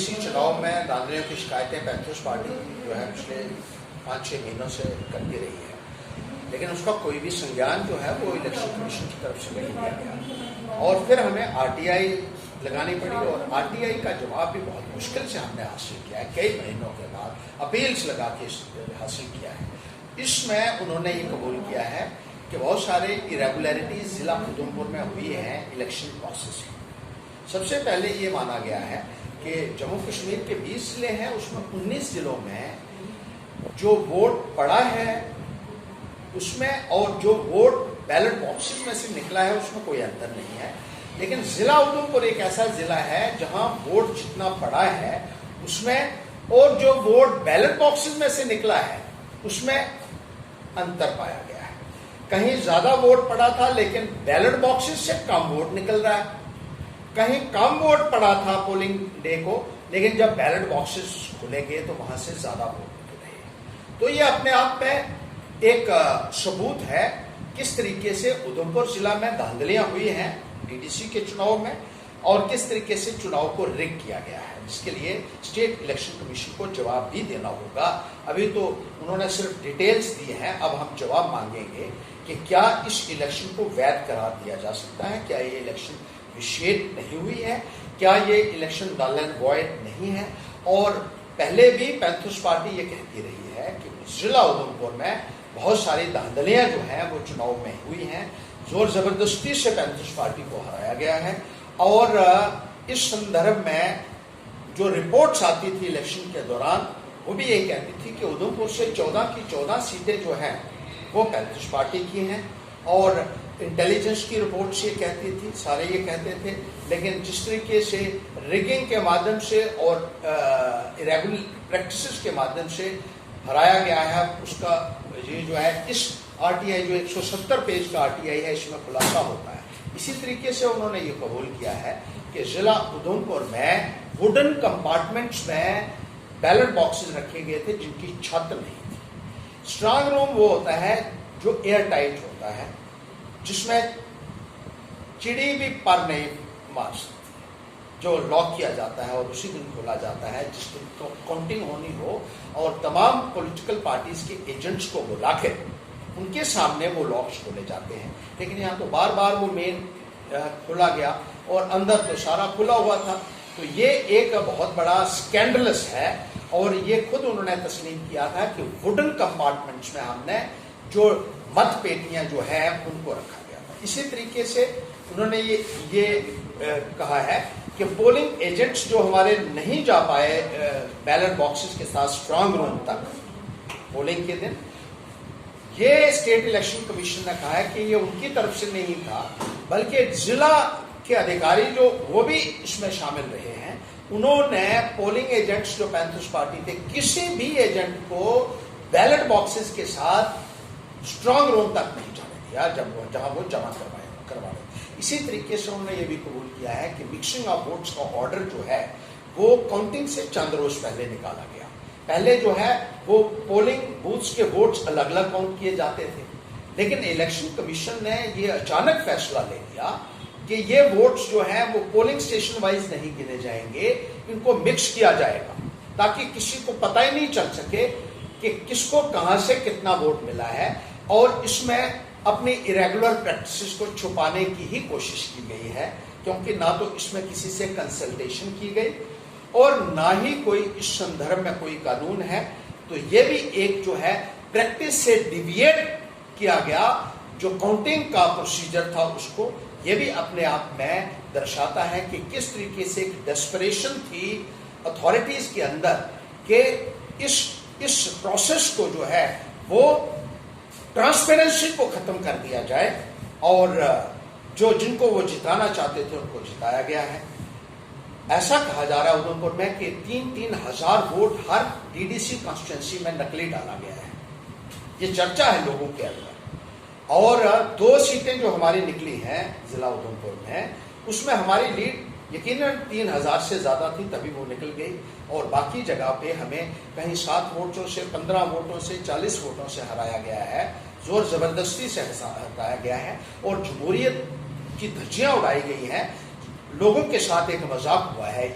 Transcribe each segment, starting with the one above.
DDC चुनाव में धांधलियों की शिकायतें पैंथर्स पार्टी जो है पिछले 5-6 महीनों से करती रही है, लेकिन उसका कोई भी संज्ञान जो है वो इलेक्शन कमीशन की तरफ से नहीं दिया गया और फिर हमें आरटीआई लगानी पड़ी और आरटीआई का जवाब भी बहुत मुश्किल से हमने हासिल किया है। कई महीनों के बाद अपील्स लगा के हासिल किया है। इसमें उन्होंने ये कबूल किया है कि बहुत सारे इरेगुलरिटीज जिला उधमपुर में हुई हैं इलेक्शन प्रोसेस में। सबसे पहले ये माना गया है कि जम्मू कश्मीर के 20 जिले हैं, उसमें 19 जिलों में जो वोट पड़ा है उसमें और जो वोट बैलेट बॉक्सेस में से निकला है उसमें कोई अंतर नहीं है। लेकिन जिला उधमपुर एक ऐसा जिला है जहां वोट जितना पड़ा है उसमें और जो वोट बैलेट बॉक्सेस में से निकला है उसमें अंतर पाया गया है। कहीं ज्यादा वोट पड़ा था लेकिन बैलेट बॉक्सेस से कम वोट निकल रहा है, कहीं कम वोट पड़ा था पोलिंग डे को लेकिन जब बैलेट बॉक्सेस खुलेंगे तो वहां से ज्यादा वोट निकल रहे हैं। तो ये अपने आप में एक सबूत है किस तरीके से उधमपुर जिला में धांधलियां हुई हैं डीडीसी के चुनाव में और किस तरीके से चुनाव को रिग किया गया है, जिसके लिए स्टेट इलेक्शन कमीशन को जवाब भी देना होगा। अभी तो उन्होंने सिर्फ डिटेल्स दी हैं, अब हम जवाब मांगेंगे कि क्या इस इलेक्शन को वैध करार दिया जा सकता है, क्या ये इलेक्शन विशेष नहीं हुई है, क्या ये इलेक्शन नल एंड वॉइड नहीं है। और पहले भी पैंथर्स पार्टी ये कहती रही है कि जिला उधमपुर में बहुत सारी धांधलियां जो हैं वो चुनाव में हुई हैं, जोर जबरदस्ती से पैंथर्स पार्टी को हराया गया है। और इस संदर्भ में जो रिपोर्ट्स आती थी इलेक्शन के दौरान वो भी यही कहती थी कि उधमपुर से 14 की 14 सीटें जो हैं वो पैंथर्स पार्टी की हैं और इंटेलिजेंस की रिपोर्ट से कहती थी, सारे ये कहते थे। लेकिन जिस तरीके से रिगिंग के माध्यम से और इरेगुलर प्रैक्टिसेस के माध्यम से हराया गया है उसका ये जो है इस आरटीआई जो 170 पेज का आरटीआई है इसमें खुलासा होता है। इसी तरीके से उन्होंने ये कबूल किया है कि जिला उधमपुर में वुडन कंपार्टमेंट्स में बैलेट बॉक्सेस रखे गए थे जिनकी छत नहीं थी। स्ट्रांग रूम वो होता है जो एयर टाइट होता है, जिसमें चिड़ी भी पर नहीं मार सकती, जो लॉक किया जाता है और उसी दिन खोला जाता है जिस दिन काउंटिंग होनी हो और तमाम पॉलिटिकल पार्टीज के एजेंट्स को बुला के उनके सामने वो लॉक्स खोले जाते हैं। लेकिन यहाँ तो बार बार वो मेन खोला गया और अंदर तो सारा खुला हुआ था। तो ये एक बहुत बड़ा स्कैंडलस है और ये खुद उन्होंने तस्लीम किया था कि वुडन कंपार्टमेंट्स में हमने जो मत पेटियां जो है उनको रखा गया था। इसी तरीके से उन्होंने ये कहा है कि पोलिंग एजेंट्स जो हमारे नहीं जा पाए बैलेट बॉक्सेस के साथ स्ट्रांग रूम तक पोलिंग के दिन, ये स्टेट इलेक्शन कमीशन ने कहा है कि ये उनकी तरफ से नहीं था बल्कि जिला के अधिकारी जो वो भी इसमें शामिल रहे हैं, उन्होंने पोलिंग एजेंट्स जो पैंथर्स पार्टी थे किसी भी एजेंट को बैलेट बॉक्सेस के साथ स्ट्रांग रूम तक नहीं जाने दिया जहां वो जमा करवा रहे। इसी तरीके से उन्होंने ये भी कबूल किया है कि मिक्सिंग ऑफ वोट्स का ऑर्डर जो है वो काउंटिंग से चंद रोज पहले निकाला गया। पहले जो है वो पोलिंग बूथ्स के वोट्स अलग अलग काउंट किए जाते थे, लेकिन इलेक्शन कमीशन ने ये अचानक फैसला ले लिया कि ये वोट्स जो हैं वो पोलिंग स्टेशन वाइज नहीं गिने जाएंगे, इनको मिक्स किया जाएगा ताकि किसी को पता ही नहीं चल सके कि किसको कहां से कितना वोट मिला है। और इसमें अपनी इरेगुलर प्रैक्टिसेस को छुपाने की ही कोशिश की गई है, क्योंकि ना तो इसमें किसी से कंसल्टेशन की गई और ना ही कोई इस संदर्भ में कोई कानून है। तो ये भी एक जो है प्रैक्टिस से डिविएट किया गया जो काउंटिंग का प्रोसीजर था उसको, ये भी अपने आप में दर्शाता है कि किस तरीके से एक डेस्परेशन थी अथॉरिटीज के अंदर कि इस प्रोसेस को जो है वो ट्रांसपेरेंसी को खत्म कर दिया जाए और जो जिनको वो जिताना चाहते थे उनको जिताया गया है। ऐसा कहा जा रहा है उधमपुर में कि 3-3 हजार वोट हर डीडीसी कॉन्स्टिट्यूंसी में नकली डाला गया है, ये चर्चा है लोगों के अंदर। और 2 सीटें जो हमारी निकली हैं जिला उधमपुर में उसमें हमारी लीड यकीनन 3000 से ज्यादा थी तभी वो निकल गई और बाकी जगह पे हमें कहीं 7 वोटों से 15 वोटों से 40 वोटों से हराया गया है, जोर जबरदस्ती से हटाया गया है और जमहूरियत की धज्जियां उड़ाई गई हैं। लोगों के साथ एक मजाक हुआ है,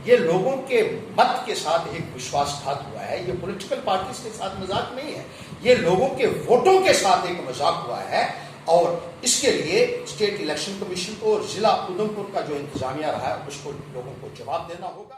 ये लोगों के मत के साथ एक विश्वासघात हुआ है। ये पॉलिटिकल पार्टीज के साथ मजाक नहीं है, ये लोगों के वोटों के साथ एक मजाक हुआ है। और इसके लिए स्टेट इलेक्शन कमीशन को और जिला उधमपुर का जो इंतजामिया रहा है उसको लोगों को जवाब देना होगा।